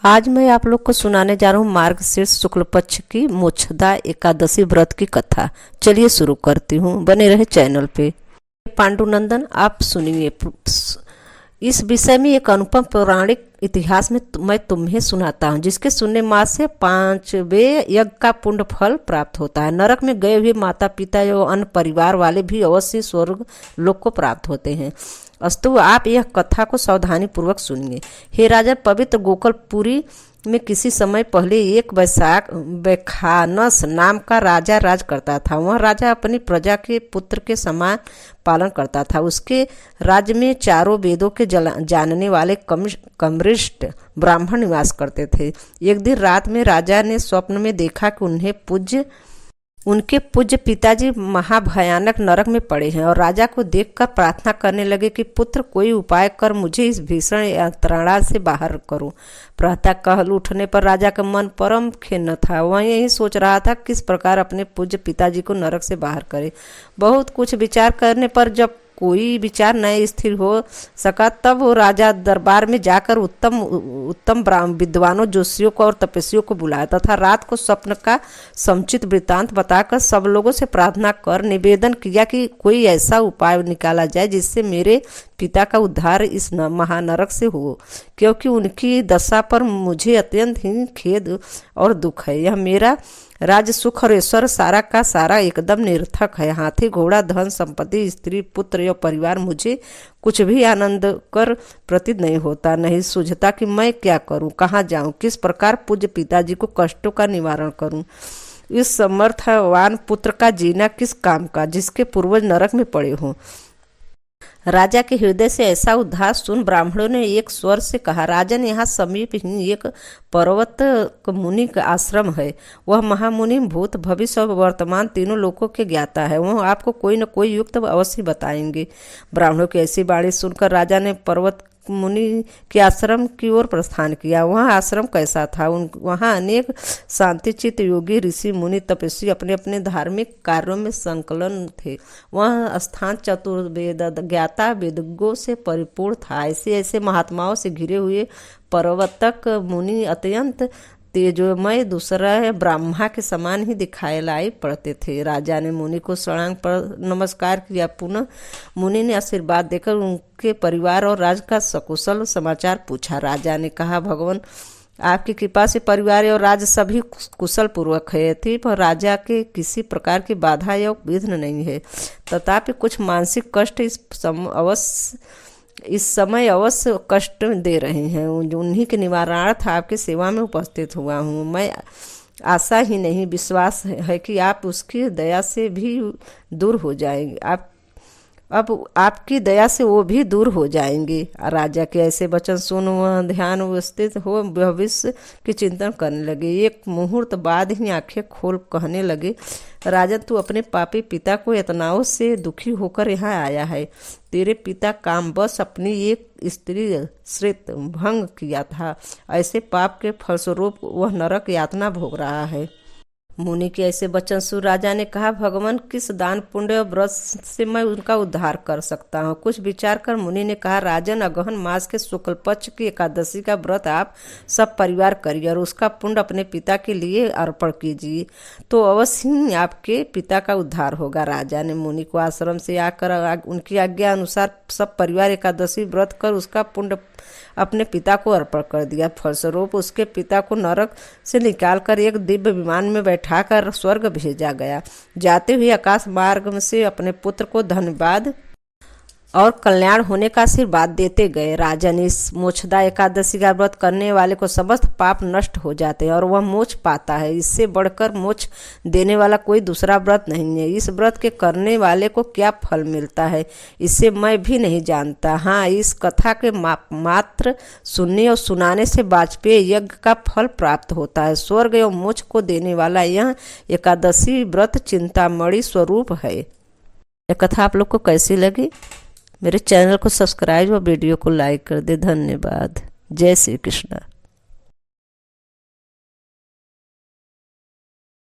आज मैं आप लोग को सुनाने जा रहा हूँ मार्गशीर्ष शुक्ल पक्ष की मोक्षदा एकादशी व्रत की कथा। चलिए शुरू करती हूँ, बने रहे चैनल पे। पांडुनंदन, आप सुनिए। इस विषय में एक अनुपम पौराणिक इतिहास में मैं तुम्हें सुनाता हूँ, जिसके सुनने मात्र से 5वें यज्ञ का पुण्य फल प्राप्त होता है। नरक में गए हुए माता पिता एवं अन्य परिवार वाले भी अवश्य स्वर्ग लोक को प्राप्त होते हैं। अस्तु, आप यह कथा को सावधानी पूर्वक सुनिए। हे राजा, पवित्र गोकुलपुरी में किसी समय पहले एक वैखानस नाम का राजा राज करता था। वह राजा अपनी प्रजा के पुत्र के समान पालन करता था। उसके राज्य में चारों वेदों के जानने वाले कमरिष्ठ ब्राह्मण निवास करते थे। एक दिन रात में राजा ने स्वप्न में देखा कि उनके पूज्य पिताजी महाभयानक नरक में पड़े हैं और राजा को देखकर प्रार्थना करने लगे कि पुत्र, कोई उपाय कर मुझे इस भीषण यंत्रणा से बाहर करो। प्रातः काल उठने पर राजा का मन परम खिन्न था। वह यही सोच रहा था किस प्रकार अपने पूज्य पिताजी को नरक से बाहर करे। बहुत कुछ विचार करने पर जब कोई विचार न स्थिर हो सका, तब वो राजा दरबार में जाकर उत्तम विद्वानों, जोशियों को और तपस्वियों को बुलाया तथा रात को स्वप्न का समुचित वृत्तांत बताकर सब लोगों से प्रार्थना कर निवेदन किया कि कोई ऐसा उपाय निकाला जाए जिससे मेरे पिता का उद्धार इस महानरक से हो, क्योंकि उनकी दशा पर मुझे अत्यंत ही खेद और दुख है। यह मेरा राज, सुख और ऐश्वर्य सारा का सारा एकदम निरर्थक है। हाथी, घोड़ा, धन संपत्ति, स्त्री, पुत्र या परिवार मुझे कुछ भी आनंद कर प्रतीत नहीं होता। नहीं सूझता कि मैं क्या करूं, कहाँ जाऊं, किस प्रकार पूज्य पिताजी को कष्टों का निवारण करूं। इस समर्थवान पुत्र का जीना किस काम का, जिसके पूर्वज नरक में पड़े हों। राजा के हृदय से ऐसा उद्धार सुन ब्राह्मणों ने एक स्वर से कहा, राजन, यहाँ समीप ही एक पर्वत मुनि का आश्रम है। वह महामुनि भूत, भविष्य और वर्तमान तीनों लोकों के ज्ञाता है। वह आपको कोई न कोई युक्त अवश्य बताएंगे। ब्राह्मणों की ऐसी वाणी सुनकर राजा ने पर्वत मुनि के आश्रम की ओर प्रस्थान किया। वहाँ आश्रम कैसा था? वहाँ अनेक शांतिचित योगी, ऋषि, मुनि, तपस्वी अपने अपने धार्मिक कार्यों में संकलन थे। वह स्थान चतुर्वेद ज्ञाता वेदज्ञों से परिपूर्ण था। ऐसे ऐसे महात्माओं से घिरे हुए पर्वतक मुनि अत्यंत तेजोमय, दूसरा है ब्रह्मा के समान ही दिखाई पड़ते थे। राजा ने मुनि को साष्टांग पर नमस्कार किया। पुनः मुनि ने आशीर्वाद देकर उनके परिवार और राज का सकुशल समाचार पूछा। राजा ने कहा, भगवान, आपकी कृपा से परिवार और राज सभी कुशल पूर्वक है। थी पर राजा के किसी प्रकार की बाधा या विघ्न नहीं है। तथापि कुछ मानसिक कष्ट इस समय अवश्य कष्ट दे रहे हैं। उन्हीं के निवारणार्थ आपकी सेवा में उपस्थित हुआ हूँ। मैं आशा ही नहीं, विश्वास है कि आप उसकी दया से भी दूर हो जाएंगे। अब आपकी दया से वो भी दूर हो जाएंगे। राजा के ऐसे वचन सुन वह ध्यान स्थित हो भविष्य की चिंतन करने लगे। एक मुहूर्त बाद ही आंखें खोल कहने लगे, राजन, तू अपने पापी पिता को यातनाओं से दुखी होकर यहाँ आया है। तेरे पिता कामवश अपनी एक स्त्री श्रित भंग किया था। ऐसे पाप के फलस्वरूप वह नरक यातना भोग रहा है। मुनि के ऐसे वचन सुन राजा ने कहा, भगवान, किस दान पुण्य और व्रत से मैं उनका उद्धार कर सकता हूँ। कुछ विचार कर मुनि ने कहा, राजन, अगहन मास के शुक्ल पक्ष की एकादशी का व्रत आप सब परिवार करिए और उसका पुण्य अपने पिता के लिए अर्पण कीजिए, तो अवश्य ही आपके पिता का उद्धार होगा। राजा ने मुनि को आश्रम से आकर उनकी आज्ञा अनुसार सब परिवार एकादशी व्रत कर उसका पुण्य अपने पिता को अर्पण कर दिया। फलस्वरूप उसके पिता को नरक से निकालकर एक दिव्य विमान में बैठाकर स्वर्ग भेजा गया। जाते हुए आकाश मार्ग से अपने पुत्र को धन्यवाद और कल्याण होने का आशीर्वाद देते गए। राजा ने इस मोक्षदा एकादशी का व्रत करने वाले को समस्त पाप नष्ट हो जाते हैं और वह मोक्ष पाता है। इससे बढ़कर मोक्ष देने वाला कोई दूसरा व्रत नहीं है। इस व्रत के करने वाले को क्या फल मिलता है, इससे मैं भी नहीं जानता। हाँ, इस कथा के मात्र सुनने और सुनाने से वाजपेयी यज्ञ का फल प्राप्त होता है। स्वर्ग एवं मोक्ष को देने वाला यह एकादशी व्रत चिंतामणि स्वरूप है। यह कथा आप लोग को कैसी लगी? मेरे चैनल को सब्सक्राइब और वीडियो को लाइक कर दे। धन्यवाद। जय श्री कृष्ण।